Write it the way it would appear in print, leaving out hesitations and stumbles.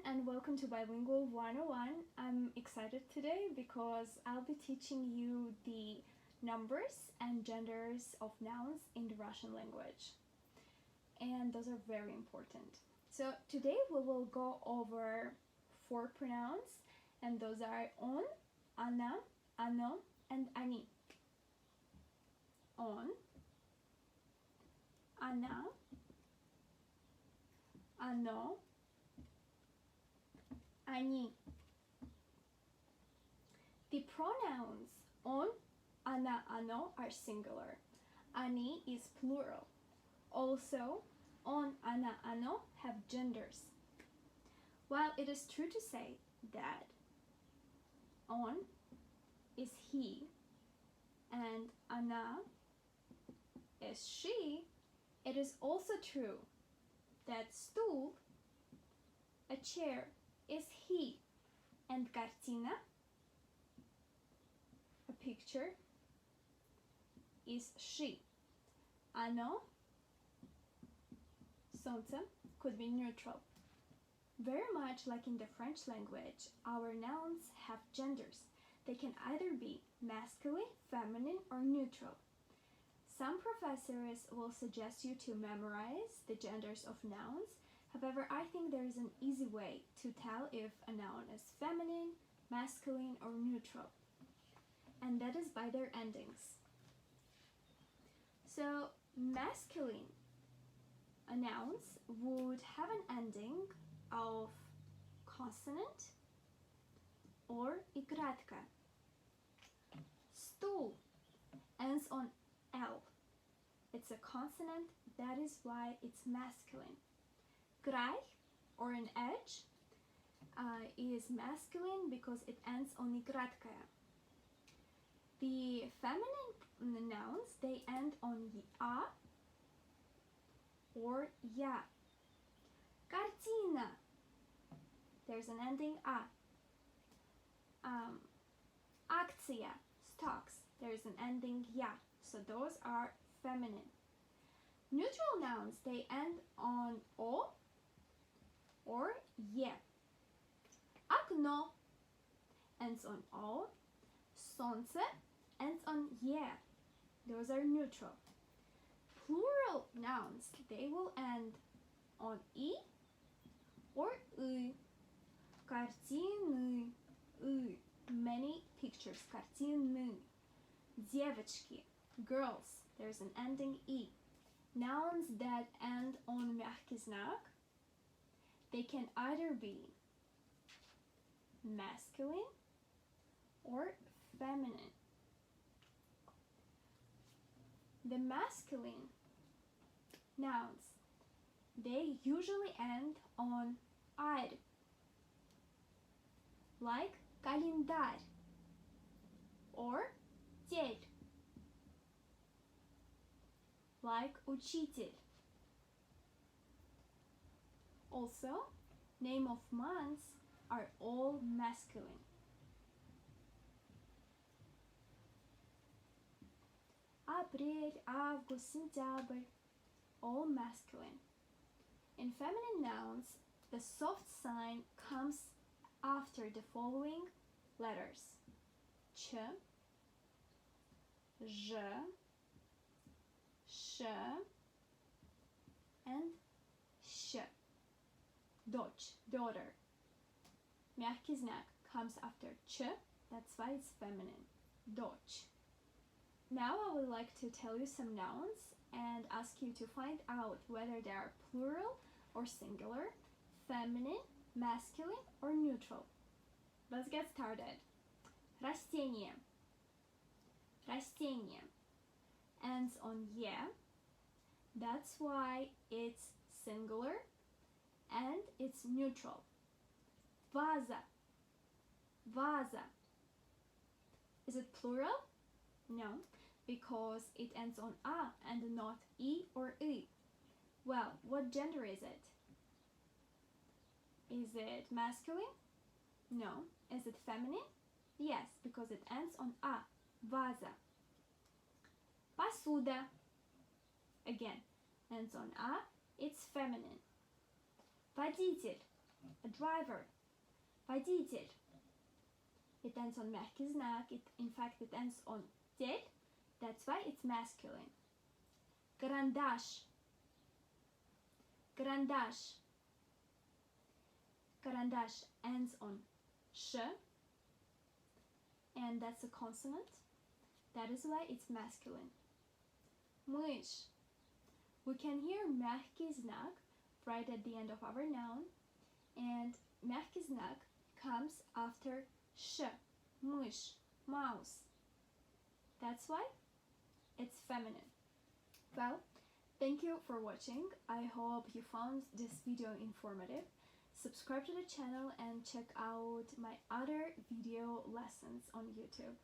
and welcome to Bilingual 101. I'm excited today because I'll be teaching you the numbers and genders of nouns in the Russian language. And those are very important. So today we will go over 4 pronouns, and those are on, она, оно, and они. On, она, оно, они. The pronouns on, она, оно are singular. Они is plural. Also, on, она, оно have genders. While it is true to say that on is he and она is she, it is also true that stool, a chair, is he, and картина, a picture, is she. Оно, солнце, could be neutral. Very much like in the French language, our nouns have genders. They can either be masculine, feminine, or neutral. Some professors will suggest you to memorize the genders of nouns. However, I think there is an easy way to tell if a noun is feminine, masculine, or neutral. And that is by their endings. So, masculine nouns would have an ending of consonant or и кратко. Stool ends on L. It's a consonant, that is why it's masculine. Край, or an edge, is masculine because it ends on и краткое. The feminine nouns, they end on a or я. Картина, there's an ending a. Акция, stocks, there's an ending я. So those are feminine. Neutral nouns, they end on o or е. Окно ends on o. Солнце ends on е. Those are neutral. Plural nouns, they will end on и or ы. Картины, ы. Many pictures, картины. Девочки, girls, there's an ending и. Nouns that end on мягкий знак, they can either be masculine or feminine. The masculine nouns, they usually end on ar, like календарь or тель, like учитель. Also, name of months are all masculine. Апрель, август, сентябрь, all masculine. In feminine nouns, the soft sign comes after the following letters: ch, ж, ш, and щ. Дочь, daughter. Мягкий знак comes after ch, that's why it's feminine. Дочь. Now I would like to tell you some nouns and ask you to find out whether they are plural or singular, feminine, masculine, or neutral. Let's get started. Растение. Растение ends on е. That's why it's singular and it's neutral. Ваза. Ваза. Is it plural? No, because it ends on a and not e or y. Well, what gender is it? Is it masculine? No. Is it feminine? Yes, because it ends on a. Ваза. Посуда. Again, ends on a, it's feminine. Водитель. a driver. Водитель. It ends on мягкий знак. In fact, it ends on тель. That's why it's masculine. Карандаш. Карандаш. Карандаш ends on sh, and that's a consonant. That is why it's masculine. Мышь. We can hear мягкий знак right at the end of our noun, and мягкий знак comes after sh. Мышь, mouse. That's why it's feminine. Well, thank you for watching. I hope you found this video informative. Subscribe to the channel and check out my other video lessons on YouTube.